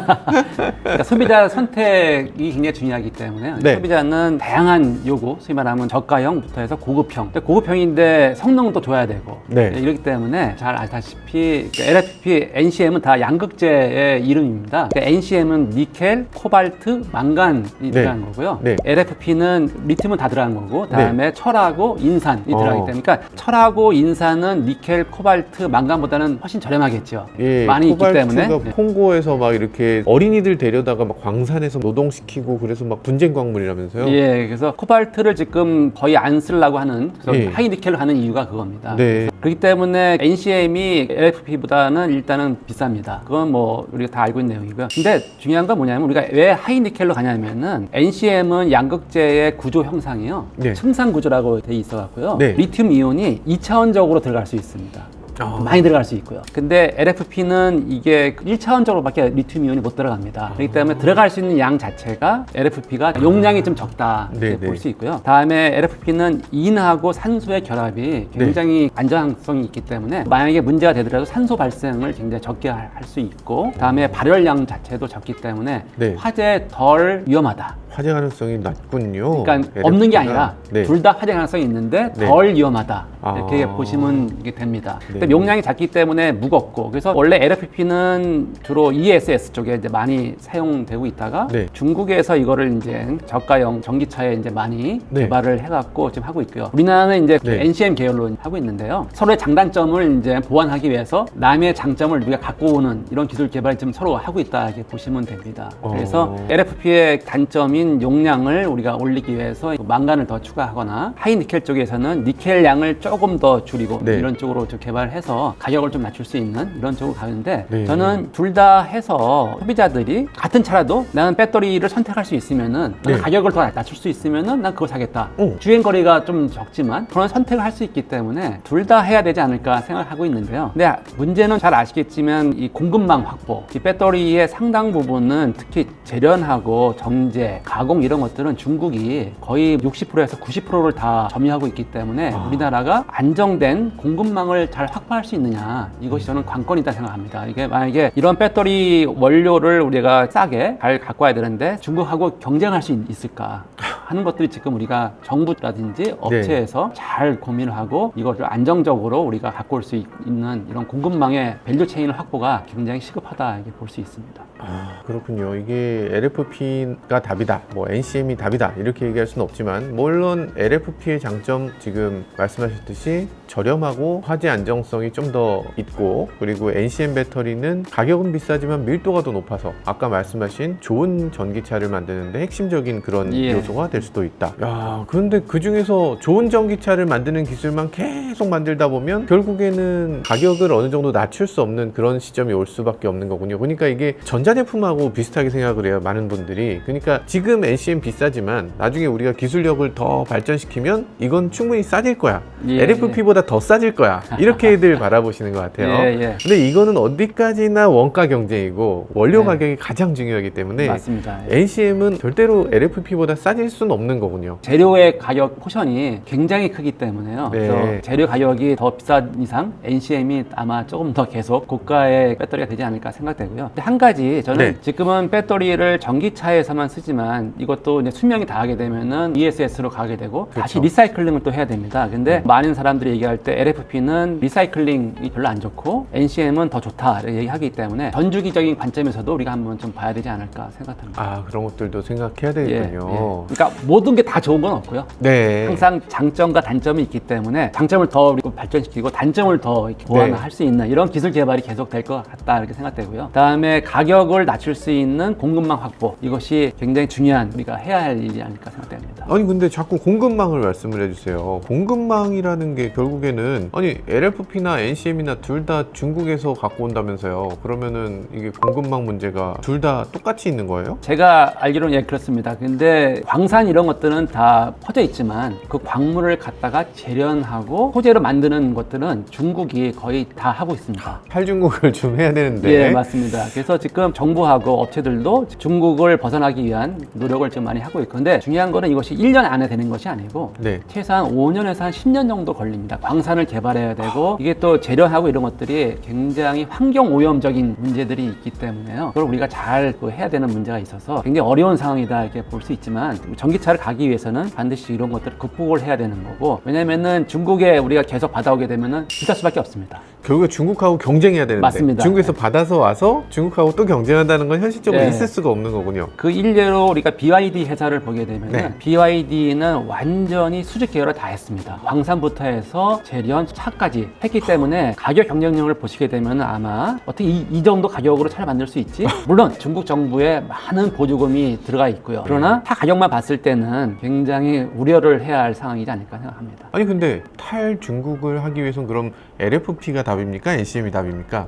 그러니까 소비자 선택이 굉장히 중요하기 때문에 네. 소비자는 다양한 요구, 소위 말하면 저가형부터 해서 고급형, 고급형인데 성능도 줘야 되고 네. 이렇기 때문에 잘 알다시피 LFP, NCM은 다 양극재의 이름입니다. 그러니까 NCM은 니켈, 코발트, 망간이 들어가는 거고요. 네. LFP는 리튬은 다 들어가는 거고 그다음에 철하고 인산이 들어가기 때문에 그러니까 철하고 인산은 니켈, 코발트, 망간보다는 훨씬 저렴하겠죠. 예, 많이 있기 때문에. 코발트가 콩고에서 막 이렇게 어린이들 데려다가 막 광산에서 노동시키고 그래서 막 분쟁 광물이라면서요? 예, 그래서 코발트를 지금 거의 안 쓰려고 하는 그래서 예. 하이니켈로 하는 이유가 그겁니다. 네. 그렇기 때문에 NCM이 LFP보다는 일단은 비쌉니다. 그건 뭐 우리가 다 알고 있는 내용이고요. 근데 중요한 건 뭐냐면 우리가 왜 하이니켈로 가냐면은 NCM은 양극재의 구조 형상이요. 네. 층상 구조라고 돼 있어 갖고요. 네. 리튬 이온이 2차원적으로 들어갈 수 있습니다. 아. 많이 들어갈 수 있고요. 근데 LFP는 이게 1차원적으로밖에 리튬 이온이 못 들어갑니다. 그렇기 때문에 들어갈 수 있는 양 자체가 LFP가 용량이 좀 적다 네, 이렇게 볼 네. 수 있고요. 다음에 LFP는 인하고 산소의 결합이 굉장히 안전성이 있기 때문에 만약에 문제가 되더라도 산소 발생을 굉장히 적게 할 수 있고 다음에 발열량 자체도 적기 때문에 네. 화재에 덜 위험하다. 화재 가능성이 낮군요. 그러니까 LFP 가. 없는 게 아니라 네. 둘 다 화재 가능성이 있는데 네. 덜 위험하다 이렇게 아. 보시면 이게 됩니다. 네. 근데 용량이 작기 때문에 무겁고 그래서 원래 LFP는 주로 ESS 쪽에 이제 많이 사용되고 있다가 네. 중국에서 이거를 이제 저가형 전기차에 이제 많이 네. 개발을 해갖고 지금 하고 있고요. 우리나라는 이제 네. NCM 계열로 하고 있는데요. 서로의 장단점을 이제 보완하기 위해서 남의 장점을 우리가 갖고 오는 이런 기술 개발을 지금 서로 하고 있다 이렇게 보시면 됩니다. 그래서 LFP의 단점인 용량을 우리가 올리기 위해서 망간을 더 추가하거나 하이니켈 쪽에서는 니켈 양을 조금 더 줄이고 네. 이런 쪽으로 좀 개발해서 가격을 좀 낮출 수 있는 이런 쪽으로 가는데 네. 저는 둘 다 해서 소비자들이 같은 차라도 나는 배터리를 선택할 수 있으면은 네. 나는 가격을 더 낮출 수 있으면은 난 그거 사겠다. 오. 주행 거리가 좀 적지만 그런 선택을 할 수 있기 때문에 둘 다 해야 되지 않을까 생각하고 있는데요. 근데 문제는 잘 아시겠지만 이 공급망 확보, 이 배터리의 상당 부분은 특히 재련하고 정제, 가공 이런 것들은 중국이 거의 60%에서 90%를 다 점유하고 있기 때문에 우리나라가 안정된 공급망을 잘 확보할 수 있느냐 이것이 저는 관건이다 생각합니다. 이게 만약에 이런 배터리 원료를 우리가 싸게 잘 갖고 와야 되는데 중국하고 경쟁할 수 있을까 하는 것들이 지금 우리가 정부라든지 업체에서 잘 고민을 하고 이거를 안정적으로 우리가 갖고 올 수 있는 이런 공급망의 밸류 체인을 확보가 굉장히 시급하다 이렇게 볼 수 있습니다. 아, 그렇군요. 이게 LFP가 답이다, 뭐 NCM이 답이다 이렇게 얘기할 수는 없지만 물론 LFP의 장점 지금 말씀하셨듯이 저렴하고 화재 안정성이 좀 더 있고 그리고 NCM 배터리는 가격은 비싸지만 밀도가 더 높아서 아까 말씀하신 좋은 전기차를 만드는데 핵심적인 그런 예. 요소가 될 수도 있다. 야, 그런데 그 중에서 좋은 전기차를 만드는 기술만 계속 만들다 보면 결국에는 가격을 어느 정도 낮출 수 없는 그런 시점이 올 수밖에 없는 거군요. 그러니까 이게 전자제품하고 비슷하게 생각을 해요, 많은 분들이. 그러니까 지금 NCM 비싸지만 나중에 우리가 기술력을 더 발전시키면 이건 충분히 싸질 거야. 예, LFP보다 더 싸질 거야. 이렇게들 바라보시는 것 같아요. 예. 근데 이거는 어디까지나 원가 경쟁이고 원료 네. 가격이 가장 중요하기 때문에 맞습니다. NCM은 절대로 LFP보다 싸질 수는 없는 거군요. 재료의 가격 포션이 굉장히 크기 때문에요. 네. 그래서 재료 가격이 더 비싼 이상 NCM이 아마 조금 더 계속 고가의 배터리가 되지 않을까 생각되고요. 근데 한 가지 저는 네. 지금은 배터리를 전기차에서만 쓰지만 이것도 이제 수명이 다하게 되면은 ESS로 가게 되고 다시 그렇죠. 리사이클링을 또 해야 됩니다. 근데 많은 사람들이 얘기할 때 LFP는 리사이클링이 별로 안 좋고 NCM은 더 좋다 이렇게 얘기하기 때문에 전주기적인 관점에서도 우리가 한번 좀 봐야 되지 않을까 생각합니다. 아, 그런 것들도 생각해야 예, 되겠군요. 그러니까 모든 게 다 좋은 건 없고요. 네. 항상 장점과 단점이 있기 때문에 장점을 더 우리가 발전시키고 단점을 더 이렇게 보완할 수 있는 이런 기술 개발이 계속 될 것 같다 이렇게 생각되고요. 그다음에 가격을 낮출 수 있는 공급망 확보 이것이 굉장히 중요한 우리가 해야 할 일이 아닐까 생각됩니다. 아니 근데 자꾸 공급망을 말씀을 해주세요. 공급망이라는 게 결국에는 아니 LFP나 NCM이나 둘 다 중국에서 갖고 온다면서요. 그러면은 이게 공급망 문제가 둘 다 똑같이 있는 거예요? 제가 알기로는 예 그렇습니다. 근데 광산 광산 이런 것들은 다 퍼져 있지만 그 광물을 갖다가 재련하고 소재로 만드는 것들은 중국이 거의 다 하고 있습니다. 탈중국을 좀 해야 되는데. 예, 맞습니다. 그래서 지금 정부하고 업체들도 중국을 벗어나기 위한 노력을 좀 많이 하고 있고, 근데 중요한 거는 이것이 1년 안에 되는 것이 아니고 네. 최소한 5년에서 한 10년 정도 걸립니다. 광산을 개발해야 되고 이게 또 재련하고 이런 것들이 굉장히 환경 오염적인 문제들이 있기 때문에요. 그걸 우리가 잘 해야 되는 문제가 있어서 굉장히 어려운 상황이다 이렇게 볼 수 있지만, 전기차를 가기 위해서는 반드시 이런 것들을 극복을 해야 되는 거고, 왜냐면은 중국에 우리가 계속 받아오게 되면은 비쌀 수밖에 없습니다. 결국에 중국하고 경쟁해야 되는데. 맞습니다. 중국에서 받아서 와서 중국하고 또 경쟁한다는 건 현실적으로 네. 있을 수가 없는 거군요. 그 일례로 우리가 BYD 회사를 보게 되면 네. BYD는 완전히 수직 계열을 다 했습니다. 광산부터 해서 재련, 차까지 했기 때문에 가격 경쟁력을 보시게 되면 아마 어떻게 이 정도 가격으로 차를 만들 수 있지? 물론 중국 정부에 많은 보조금이 들어가 있고요. 그러나 차 가격만 봤을 때는 굉장히 우려를 해야 할 상황이지 않을까 생각합니다. 아니 근데 탈중국을 하기 위해선 그럼 LFP가 답입니까? NCM이 답입니까?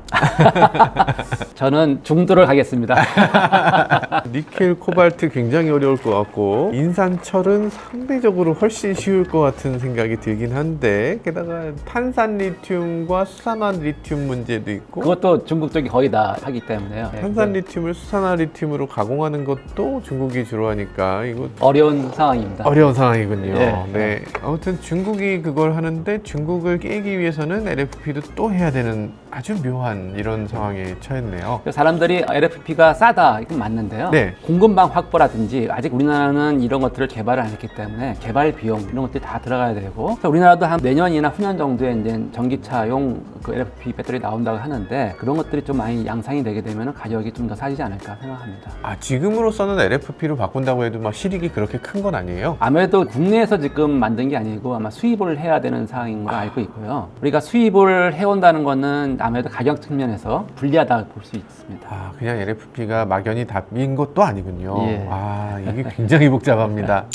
저는 중도를 가겠습니다. 니켈, 코발트 굉장히 어려울 것 같고 인산철은 상대적으로 훨씬 쉬울 것 같은 생각이 들긴 한데, 게다가 탄산 리튬과 수산화 리튬 문제도 있고, 그것도 중국 쪽이 거의 다 하기 때문에요. 네, 탄산 리튬을 수산화 리튬으로 가공하는 것도 중국이 주로 하니까 이거 어려운 상황입니다. 어려운 상황이군요. 네. 네. 아무튼 중국이 그걸 하는데 중국을 깨기 위해서는 LFP도 또 해야 되는 아주 묘한 이런 상황에 처했네요. 사람들이 LFP가 싸다 이건 맞는데요. 네. 공급망 확보라든지 아직 우리나라는 이런 것들을 개발을 안 했기 때문에 개발 비용 이런 것들이 다 들어가야 되고, 그래서 우리나라도 한 내년이나 후년 정도에 이제 전기차용 그 LFP 배터리 나온다고 하는데 그런 것들이 좀 많이 양상이 되게 되면 가격이 좀 더 싸지지 않을까 생각합니다. 아, 지금으로서는 LFP로 바꾼다고 해도 막 실익이 그렇게 큰 건 아니에요? 아무래도 국내에서 지금 만든 게 아니고 아마 수입을 해야 되는 상황인 걸 알고 있고요. 우리가 수입을 해온다는 거는 아무래도 가격 측면에서 불리하다 볼 수 있습니다. 아, 그냥 LFP가 막연히 답인 것도 아니군요. 예. 아, 이게 굉장히 복잡합니다.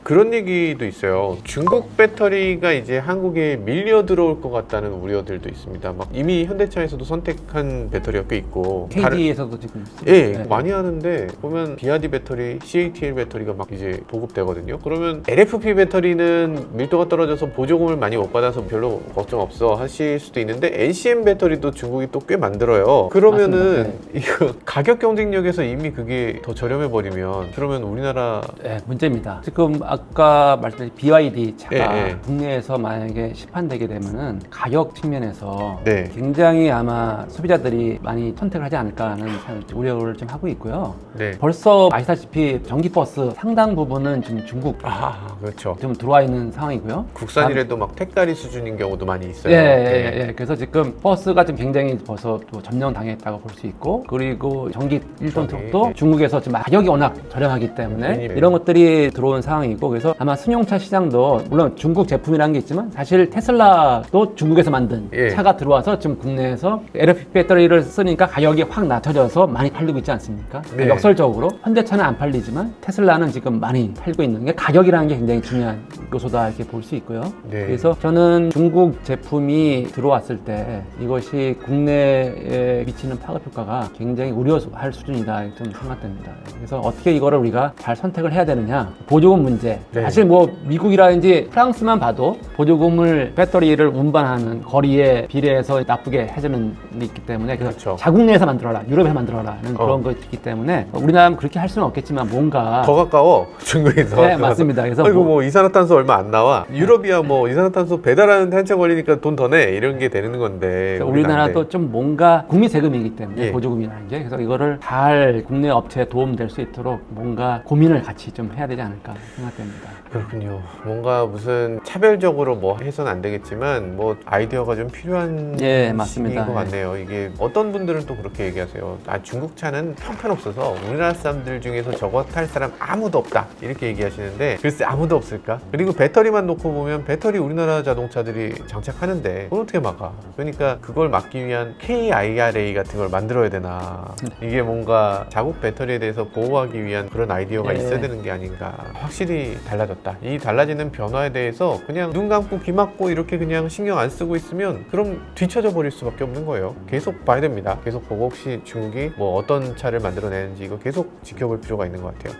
그런 얘기도 있어요. 중국 배터리가 이제 한국에 밀려 들어올 것 같다는 우려들도 있습니다. 막 이미 현대차에서도 선택한 배터리가 꽤 있고, KD에서도 지금 예, 네. 많이 하는데 보면 BRD 배터리, CATL 배터리가 막 이제 보급되거든요. 그러면 LFP 배터리는 밀도가 떨어져서 보조금을 많이 못 받아서 별로 걱정 없어 하실 수도 있는데, NCM 배터리도 중국이 또 꽤 만들어요. 그러면은 이거 가격 경쟁력에서 이미 그게 더 저렴해 버리면, 그러면 우리나라 네, 문제입니다. 지금 아까 말씀드린 BYD 차가 예, 예. 국내에서 만약에 시판되게 되면은 가격 측면에서 네. 굉장히 아마 소비자들이 많이 선택을 하지 않을까 하는 우려를 좀 하고 있고요. 네. 벌써 아시다시피 전기버스 상당 부분은 지금 중국 아, 그렇죠. 좀 들어와 있는 상황이고요. 국산이라도 막 택가리 수준인 경우도 많이 있어요. 예, 네. 예, 예. 그래서 지금 버스가 지금 굉장히 벌써 또 점령당했다고 볼 수 있고, 그리고 전기 1톤 트럭도 네. 중국에서 지금 가격이 워낙 저렴하기 때문에 네. 이런 것들이 들어온 상황이고, 그래서 아마 승용차 시장도 물론 중국 제품이라는 게 있지만 사실 테슬라도 중국에서 만든 예. 차가 들어와서 지금 국내에서 LFP 배터리를 쓰니까 가격이 확 낮춰져서 많이 팔리고 있지 않습니까? 네. 역설적으로 현대차는 안 팔리지만 테슬라는 지금 많이 팔고 있는 게, 가격이라는 게 굉장히 중요한 요소다 이렇게 볼 수 있고요. 네. 그래서 저는 중국 제품이 들어왔을 때 이것이 국내에 미치는 파급 효과가 굉장히 우려할 수준이다 좀 생각됩니다. 그래서 어떻게 이거를 우리가 잘 선택을 해야 되느냐, 보조금 문제. 네. 사실 뭐 미국이라든지 프랑스만 봐도 보조금을 배터리를 운반하는 거리에 비례해서 나쁘게 해주는 게 있기 때문에, 그래서 그렇죠. 자국 내에서 만들어라, 유럽에서 만들어라는 그런 거 있기 때문에 우리나라는 그렇게 할 수는 없겠지만 뭔가 더 가까워, 중국에서. 네, 맞습니다. 그래서 아이고 뭐 이산화탄소 얼마 안 나와. 유럽이야 뭐 이산화탄소 배달하는데 한참 걸리니까 돈 더 내, 이런 게 되는 건데. 우리나라도 좀 뭔가 국민 세금이기 때문에 예. 보조금이라는 게, 그래서 이거를 잘 국내 업체에 도움될 수 있도록 뭔가 고민을 같이 좀 해야 되지 않을까 생각됩니다. 그렇군요. 뭔가 무슨 차별적으로 뭐 해서는 안 되겠지만 뭐 아이디어가 좀 필요한 예, 맞습니다. 시기인 것 같네요. 이게 어떤 분들은 또 그렇게 얘기하세요. 아, 중국 차는 형편없어서 우리나라 사람들 중에서 저거 탈 사람 아무도 없다, 이렇게 얘기하시는데, 글쎄 아무도 없을까? 그리고 배터리만 놓고 보면 배터리 우리나라 자동차들이 장착하는데 그걸 어떻게 막아? 그러니까 그걸 막기 위한 KIRA 같은 걸 만들어야 되나? 이게 뭔가 자국 배터리에 대해서 보호하기 위한 그런 아이디어가 예. 있어야 되는 게 아닌가. 확실히 달라졌다. 이 달라지는 변화에 대해서 그냥 눈 감고 귀 막고 이렇게 그냥 신경 안 쓰고 있으면 그럼 뒤처져 버릴 수밖에 없는 거예요. 계속 봐야 됩니다. 계속 보고 혹시 중국이 뭐 어떤 차를 만들어내는지 이거 계속 지켜볼 필요가 있는 것 같아요.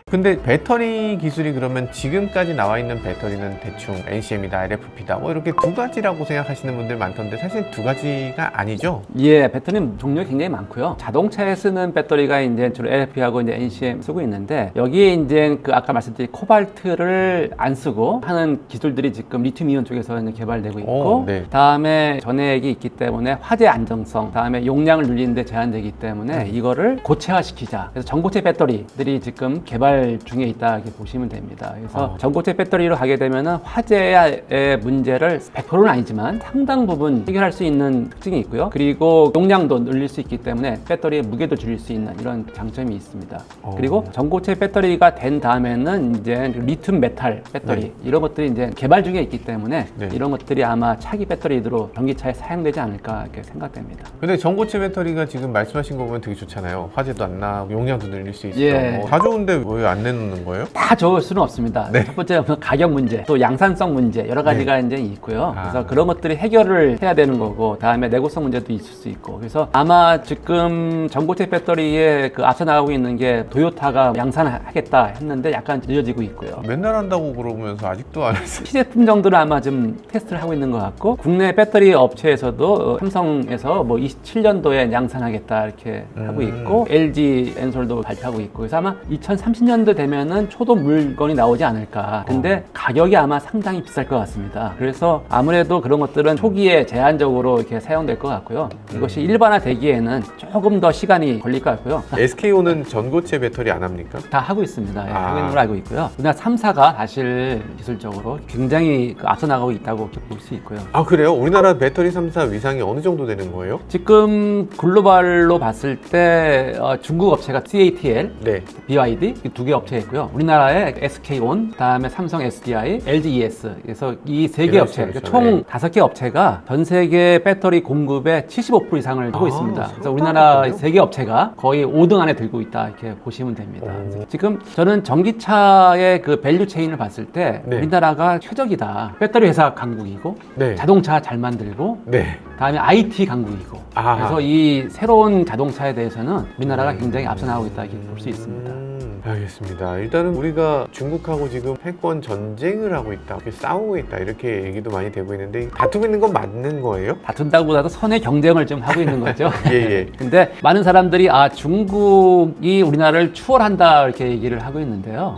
근데 배터리 기술이 그러면 지금까지 나와 있는 배터리는 대충 NCM이다, LFP다 뭐 이렇게 두 가지라고 생각하시는 분들 많던데 사실 두 가지가 아니죠? 예, 배터리 종류가 굉장히 많고요. 자동차에 쓰는 배터리가 이제 주로 LFP하고 이제 NCM 쓰고 있는데 여기에 이제 그 아까 말씀드린 코발트를 안 쓰고 하는 기술들이 지금 리튬이온 쪽에서 이제 개발되고 있고, 네. 다음에 전해액이 있기 때문에 화재 안정성, 다음에 용량을 늘리는데 제한되기 때문에 이거를 고체화시키자. 그래서 전고체 배터리들이 지금 개발 중에 있다 이렇게 보시면 됩니다. 그래서 전고체 배터리로 가게 되면은 화재의 문제를 100%는 아니지만 상당 부분 해결할 수 있는 특징이 있고요. 그리고 용량도 늘릴 수 있기 때문에 배터리의 무게도 줄일 수 있는 이런 장점이 있습니다. 그리고 전고체 배터리가 된 다음에는 이제 리튬 메탈 배터리 이런 것들이 이제 개발 중에 있기 때문에 이런 것들이 아마 차기 배터리로 전기차에 사용되지 않을까 이렇게 생각됩니다. 근데 전고체 배터리가 지금 말씀하신 거 보면 되게 좋잖아요. 화재도 안 나고 용량도 늘릴 수 있어. 예. 다 좋은데 왜 안 내놓는 거예요? 다 좋을 수는 없습니다. 첫 번째 가격 문제, 또 양산성 문제 여러 가지가 이제 있고요. 그래서 그런 것들이 해결을 해야 되는 거고, 다음에 내구성 문제도 있을 수 있고, 그래서 아마 지금 전고체 배터리에 그 앞서 나가고 있는 게 도요타가 양산하겠다 했는데 약간 늦어지고 있고요. 맨날 한다고 그러면서 아직도 안 했어요. 시제품 정도는 아마 좀 테스트를 하고 있는 것 같고, 국내 배터리 업체에서도 삼성에서 뭐 27년도에 양산하겠다 이렇게 하고 있고, LG 엔솔도 발표하고 있고, 그래서 아마 2030년도 되면은 초도 물건이 나오지 않을까. 근데 가격이 아마 상당히 비쌀 것 같습니다. 그래서 아무래도 그런 것들은 초기에 제한적으로 이렇게 사용될 것 같고요. 이것이 일반화되기에는 조금 더 시간이 걸릴 것 같고요. SK온은 전고체 배터리 안 합니까? 다 하고 있습니다. 예, 하고 있는 걸 알고 있고요. 우리나라 3사가 사실 기술적으로 굉장히 앞서 나가고 있다고 이렇게 볼 수 있고요. 아 그래요? 우리나라 배터리 3사 위상이 어느 정도 되는 거예요? 지금 글로벌로 봤을 때 중국 업체가 CATL, 네. BYD 두 개 업체가 있고요. 우리나라에 SK온, 그다음에 삼성 SDI, LG ES. 그래서 이 세 개 업체, 그렇죠. 총 5개 업체가 전 세계 배터리 공급의 75% 이상을 하고 있습니다. 그래서 우리나라 생각보다 세 개 업체가 거의 5등 안에 들고 있다 이렇게 보시면 됩니다. 지금 저는 전기차의 그 밸류 체인을 봤을 때 우리나라가 최적이다. 배터리 회사 강국이고, 자동차 잘 만들고, 다음에 IT 강국이고. 그래서 이 새로운 자동차에 대해서는 우리나라가 굉장히 앞서 나가고 있다 이렇게 볼 수 있습니다. 알겠습니다. 일단은 우리가 중국하고 지금 패권 전쟁을 하고 있다, 이렇게 싸우고 있다 이렇게 얘기도 많이 되고 있는데 다투고 있는 건 맞는 거예요? 다툰다고보다도 선의 경쟁을 좀 하고 있는 거죠. 예. 근데 많은 사람들이 중국이 우리나라를 추월한다 이렇게 얘기를 하고 있는데요.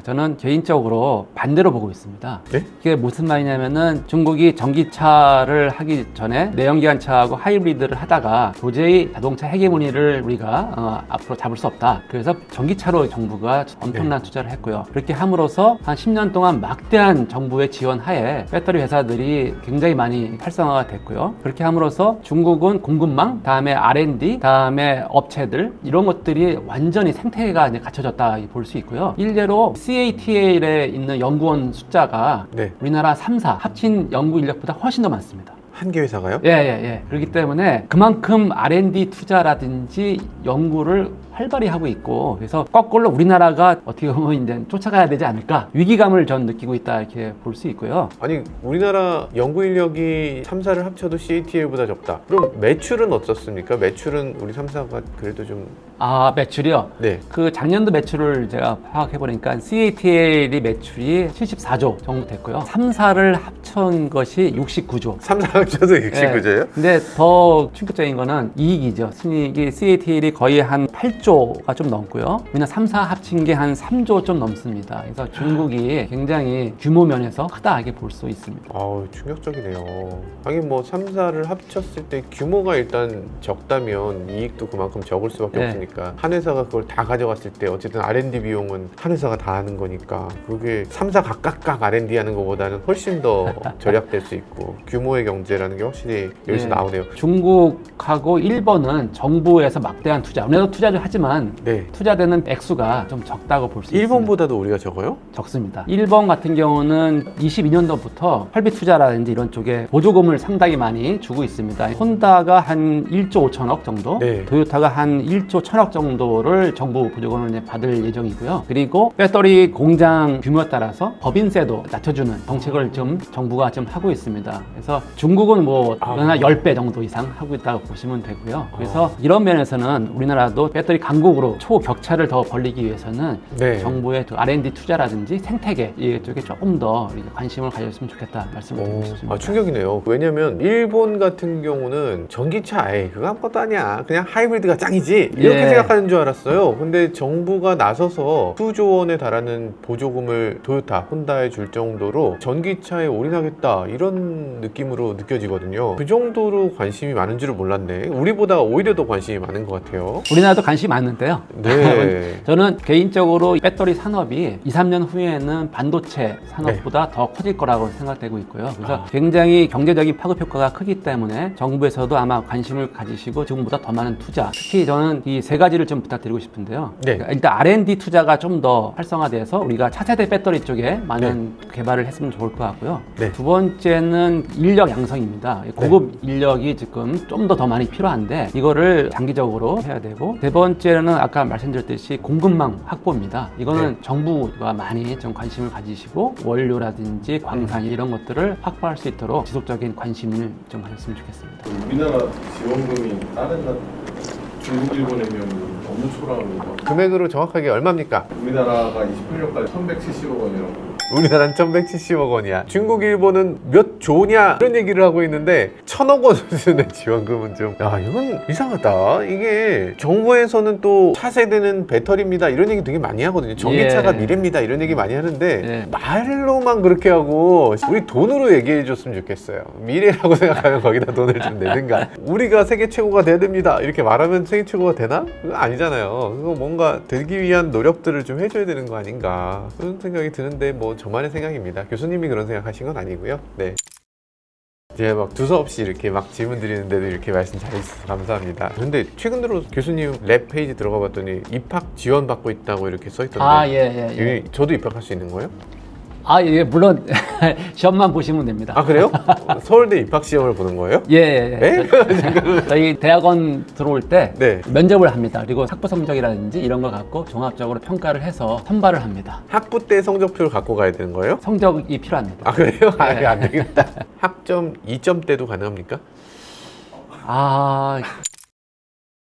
저는 개인적으로 반대로 보고 있습니다. 네? 이게 무슨 말이냐면은 중국이 전기차를 하기 전에 내연기관차하고 하이브리드를 하다가 도저히 자동차 헤게모니를 우리가 앞으로 잡을 수 없다. 그래서 전기차로 정부가 엄청난 투자를 했고요. 그렇게 함으로써 한 10년 동안 막대한 정부의 지원 하에 배터리 회사들이 굉장히 많이 활성화가 됐고요. 그렇게 함으로써 중국은 공급망, 다음에 R&D, 다음에 업체들 이런 것들이 완전히 생태계가 이제 갖춰졌다 볼 수 있고요. 일례로 CATL에 있는 연구원 숫자가 우리나라 3사 합친 연구 인력보다 훨씬 더 많습니다. 한 개 회사가요? 예. 그렇기 때문에 그만큼 R&D 투자라든지 연구를 활발히 하고 있고, 그래서 거꾸로 우리나라가 어떻게 보면 이제 쫓아가야 되지 않을까, 위기감을 전 느끼고 있다 이렇게 볼 수 있고요. 아니 우리나라 연구 인력이 3사를 합쳐도 CATL보다 적다. 그럼 매출은 어떻습니까? 매출은 우리 3사가 그래도 좀 매출이요? 그 작년도 매출을 제가 파악해 보니까 CATL이 매출이 74조 정도 됐고요. 3사를 합친 것이 69조. 3사 합쳐도 69조예요? 근데 더 충격적인 거는 이익이죠. 순이익이 CATL이 거의 한 8조가 좀 넘고요. 우리나라 3사 합친 게 한 3조 좀 넘습니다. 그래서 중국이 굉장히 규모 면에서 크다 이렇게 볼 수 있습니다. 충격적이네요. 하긴 뭐 3사를 합쳤을 때 규모가 일단 적다면 이익도 그만큼 적을 수밖에 없으니까 한 회사가 그걸 다 가져갔을 때 어쨌든 R&D 비용은 한 회사가 다 하는 거니까 그게 3사 각각 R&D 하는 것보다는 훨씬 더 절약될 수 있고 규모의 경제라는 게 확실히 여기서 나오네요. 중국하고 일본은 정부에서 막대한 투자, 우리나라도 투자를 하지만 투자되는 액수가 좀 적다고 볼 수 있습니다. 일본보다도 우리가 적어요? 적습니다. 일본 같은 경우는 22년도부터 설비 투자라든지 이런 쪽에 보조금을 상당히 많이 주고 있습니다. 혼다가 한 1조 5천억 정도, 도요타가 한 1조 1,000억 정도를 정부 보조금을 이제 받을 예정이고요. 그리고 배터리 공장 규모에 따라서 법인세도 낮춰주는 정책을 좀 정부가 좀 하고 있습니다. 그래서 중국은 뭐 하나 10배 정도 이상 하고 있다고 보시면 되고요. 그래서 이런 면에서는 우리나라도 배터리 강국으로 초격차를 더 벌리기 위해서는 네. 정부의 R&D 투자라든지 생태계 이쪽에 조금 더 관심을 가졌으면 좋겠다 말씀을 드리고 싶습니다. 충격이네요. 왜냐면 일본 같은 경우는 전기차 그거 아무것도 아니야. 그냥 하이브리드가 짱이지. 이렇게 예. 생각하는 줄 알았어요. 근데 정부가 나서서 수조 원에 달하는 보조금을 토요타, 혼다에 줄 정도로 전기차에 올인하겠다 이런 느낌으로 느껴지거든요. 그 정도로 관심이 많은 줄은 몰랐네. 우리보다 오히려 더 관심이 많은 것 같아요. 우리나라도 관심이 많은데요. 네. 저는 개인적으로 배터리 산업이 2, 3년 후에는 반도체 산업보다 더 커질 거라고 생각되고 있고요. 그래서 굉장히 경제적인 파급 효과가 크기 때문에 정부에서도 아마 관심을 가지시고 지금보다 더 많은 투자, 특히 저는 이 세 가지를 좀 부탁드리고 싶은데요. 네. 그러니까 일단 R&D 투자가 좀 더 활성화돼서 우리가 차세대 배터리 쪽에 많은 개발을 했으면 좋을 것 같고요. 네. 두 번째는 인력 양성입니다. 고급 인력이 지금 좀 더 많이 필요한데 이거를 장기적으로 해야 되고, 세 번째는 아까 말씀드렸듯이 공급망 확보입니다. 이거는 정부가 많이 좀 관심을 가지시고 원료라든지 광산 이런 것들을 확보할 수 있도록 지속적인 관심을 좀 가졌으면 좋겠습니다. 우리나라 지원금이 다른 나라 중국, 일본에 비하면 너무 초라합니다. 금액으로 정확하게 얼마입니까? 우리나라가 28년까지 1,170억 원이라고. 우리나라는 1,170억 원이야. 중국, 일본은 몇 조냐? 이런 얘기를 하고 있는데 1,000억 원 수준의 지원금은 좀, 야, 이건 이상하다. 이게 정부에서는 또 차세대는 배터리입니다 이런 얘기 되게 많이 하거든요. 전기차가 예. 미래입니다 이런 얘기 많이 하는데 예. 말로만 그렇게 하고 우리 돈으로 얘기해 줬으면 좋겠어요. 미래라고 생각하면 거기다 돈을 좀 내든가. 우리가 세계 최고가 돼야 됩니다 이렇게 말하면 세계 최고가 되나? 그거 아니잖아요. 그거 뭔가 되기 위한 노력들을 좀 해줘야 되는 거 아닌가 그런 생각이 드는데, 뭐 저만의 생각입니다. 교수님이 그런 생각하신 건 아니고요. 네. 제가 막 두서없이 이렇게 막 질문 드리는데도 이렇게 말씀 잘해주셔서 감사합니다. 근데 최근 들어 교수님 랩 페이지 들어가 봤더니 입학 지원 받고 있다고 이렇게 써있던데, 예. 저도 입학할 수 있는 거예요? 예, 물론 시험만 보시면 됩니다. 아, 그래요? 서울대 입학 시험을 보는 거예요? 예. 네? 저희 대학원 들어올 때 네. 면접을 합니다. 그리고 학부 성적이라든지 이런 걸 갖고 종합적으로 평가를 해서 선발을 합니다. 학부 때 성적표를 갖고 가야 되는 거예요? 성적이 필요합니다. 아, 그래요? 안 되겠다. 학점 2점대도 가능합니까?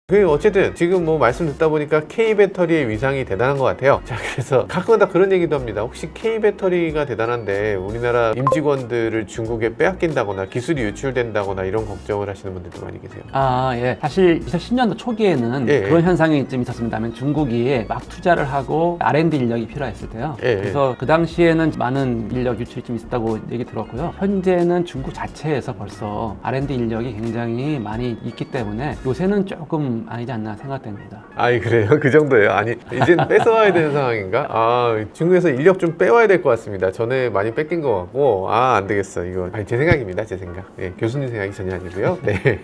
그 어쨌든 지금 뭐 말씀 듣다 보니까 K배터리의 위상이 대단한 것 같아요. 자, 그래서 가끔가다 그런 얘기도 합니다. 혹시 K배터리가 대단한데 우리나라 임직원들을 중국에 빼앗긴다거나 기술이 유출된다거나 이런 걱정을 하시는 분들도 많이 계세요. 예. 사실 2010년도 초기에는 예. 그런 현상이 좀 있었습니다만 중국이 막 투자를 하고 R&D 인력이 필요했을 때요. 예. 그래서 그 당시에는 많은 인력 유출이 좀 있었다고 얘기 들었고요. 현재는 중국 자체에서 벌써 R&D 인력이 굉장히 많이 있기 때문에 요새는 조금 아니지 않나 생각됩니다. 아니, 그래요? 그 정도예요? 아니, 이젠 뺏어와야 되는 상황인가? 중국에서 인력 좀 빼와야 될 것 같습니다. 전에 많이 뺏긴 것 같고, 안 되겠어. 이거 제 생각입니다. 제 생각. 네, 교수님 생각이 전혀 아니고요. 네.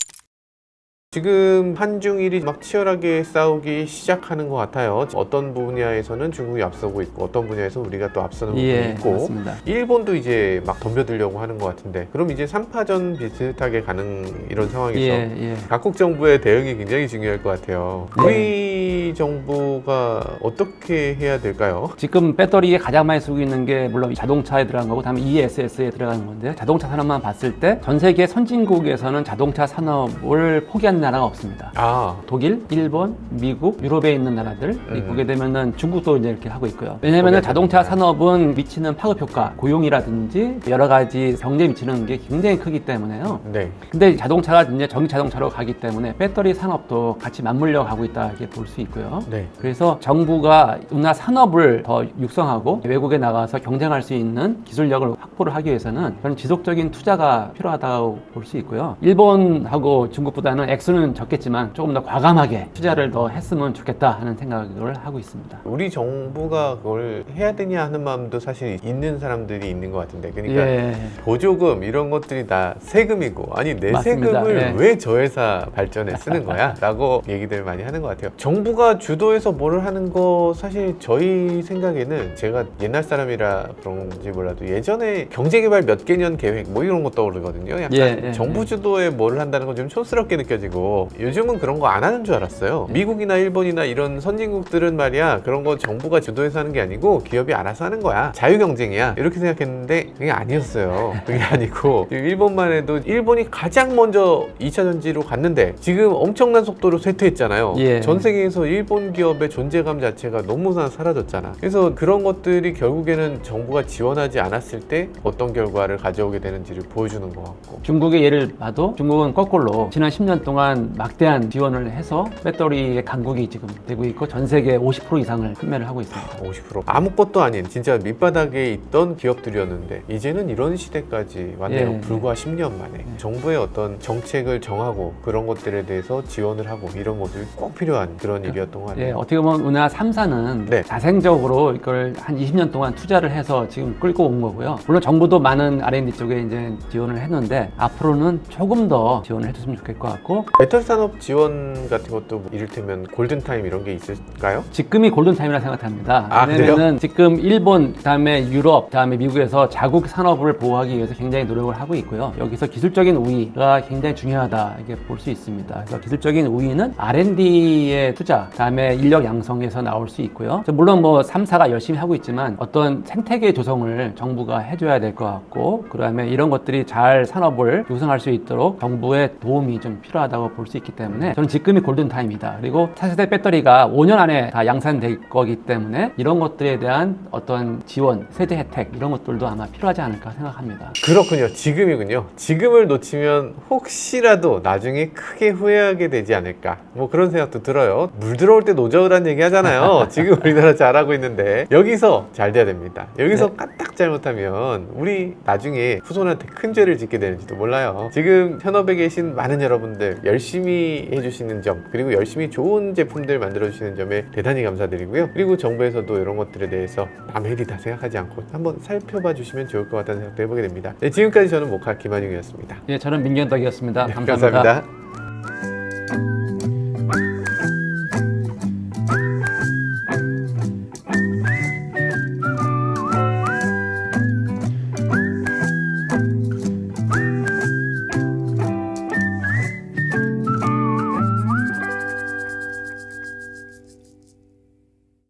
지금 한중일이 막 치열하게 싸우기 시작하는 것 같아요. 어떤 분야에서는 중국이 앞서고 있고 어떤 분야에서 우리가 또 앞서는 부분이 있고, 맞습니다. 일본도 이제 막 덤벼들려고 하는 것 같은데, 그럼 이제 3파전 비슷하게 가는 이런 상황에서 예. 각국 정부의 대응이 굉장히 중요할 것 같아요. 우리 정부가 어떻게 해야 될까요? 지금 배터리에 가장 많이 쓰고 있는 게 물론 자동차에 들어간 거고 다음에 ESS에 들어가는 건데, 자동차 산업만 봤을 때 전 세계 선진국에서는 자동차 산업을 포기한 나라가 없습니다. 독일, 일본, 미국, 유럽에 있는 나라들 보게 되면은 중국도 이제 이렇게 하고 있고요. 왜냐면은 자동차 산업은 미치는 파급 효과, 고용이라든지 여러 가지 경제에 미치는 게 굉장히 크기 때문에요. 네. 근데 자동차가 이제 전기 자동차로 가기 때문에 배터리 산업도 같이 맞물려 가고 있다 이렇게 볼 수 있고요. 네. 그래서 정부가 우리나라 산업을 더 육성하고 외국에 나가서 경쟁할 수 있는 기술력을 확보를 하기 위해서는 저는 지속적인 투자가 필요하다고 볼 수 있고요. 일본하고 중국보다는 액수는 적겠지만 조금 더 과감하게 투자를 더 했으면 좋겠다 하는 생각을 하고 있습니다. 우리 정부가 그걸 해야 되냐 하는 마음도 사실 있는 사람들이 있는 것 같은데, 그러니까 보조금 이런 것들이 다 세금이고, 아니 내 맞습니다. 세금을 왜 저 회사 발전에 쓰는 거야? 라고 얘기들 많이 하는 것 같아요. 정부가 주도해서 뭐를 하는 거, 사실 저희 생각에는, 제가 옛날 사람이라 그런지 몰라도 예전에 경제개발 몇 개년 계획 뭐 이런 거 떠오르거든요. 약간 정부 주도에 뭐를 한다는 건 좀 촌스럽게 느껴지고, 해가지고 요즘은 그런 거 안 하는 줄 알았어요. 미국이나 일본이나 이런 선진국들은 말이야 그런 거 정부가 주도해서 하는 게 아니고 기업이 알아서 하는 거야. 자유 경쟁이야. 이렇게 생각했는데 그게 아니었어요. 그게 아니고 일본만 해도 일본이 가장 먼저 2차 전지로 갔는데 지금 엄청난 속도로 쇠퇴했잖아요. 예. 전 세계에서 일본 기업의 존재감 자체가 너무 사라졌잖아. 그래서 그런 것들이 결국에는 정부가 지원하지 않았을 때 어떤 결과를 가져오게 되는지를 보여주는 것 같고. 중국의 예를 봐도 중국은 거꾸로 지난 10년 동안 막대한 지원을 해서 배터리의 강국이 지금 되고 있고 전 세계 50% 이상을 판매를 하고 있습니다. 50%. 아무것도 아닌 진짜 밑바닥에 있던 기업들이었는데 이제는 이런 시대까지 왔네요. 예, 불과 10년 만에. 정부의 어떤 정책을 정하고 그런 것들에 대해서 지원을 하고 이런 것들이 꼭 필요한 그런 일이었던 것 같아요. 예, 어떻게 보면 우리나라 3사는 네. 자생적으로 이걸 한 20년 동안 투자를 해서 지금 끌고 온 거고요. 물론 정부도 많은 R&D 쪽에 이제 지원을 했는데 앞으로는 조금 더 지원을 해줬으면 좋겠을 것 같고 배터리 산업 지원 같은 것도 뭐 이를테면 골든타임 이런 게 있을까요? 지금이 골든타임이라 생각합니다. 아, 왜냐면은 지금 일본, 그다음에 유럽, 그다음에 미국에서 자국 산업을 보호하기 위해서 굉장히 노력을 하고 있고요. 여기서 기술적인 우위가 굉장히 중요하다 이렇게 볼 수 있습니다. 그래서 기술적인 우위는 R&D의 투자, 그다음에 인력 양성에서 나올 수 있고요. 물론 뭐 3사가 열심히 하고 있지만 어떤 생태계 조성을 정부가 해줘야 될 것 같고 그다음에 이런 것들이 잘 산업을 육성할 수 있도록 정부의 도움이 좀 필요하다고 볼 수 있기 때문에 저는 지금이 골든타임이다. 그리고 차세대 배터리가 5년 안에 다 양산될 거기 때문에 이런 것들에 대한 어떤 지원, 세대 혜택 이런 것들도 아마 필요하지 않을까 생각합니다. 그렇군요. 지금이군요. 지금을 놓치면 혹시라도 나중에 크게 후회하게 되지 않을까 뭐 그런 생각도 들어요. 물 들어올 때 노저우란 얘기 하잖아요. 지금 우리나라 잘하고 있는데 여기서 잘 돼야 됩니다. 여기서 까딱 잘못하면 우리 나중에 후손한테 큰 죄를 짓게 되는지도 몰라요. 지금 현업에 계신 많은 여러분들 열심히 해주시는 점 그리고 열심히 좋은 제품들 만들어주시는 점에 대단히 감사드리고요. 그리고 정부에서도 이런 것들에 대해서 남의 일이다 생각하지 않고 한번 살펴봐 주시면 좋을 것 같다는 생각도 해보게 됩니다. 네, 지금까지 저는 모카 김한용이었습니다. 예, 저는 민경덕이었습니다. 네, 감사합니다. 감사합니다.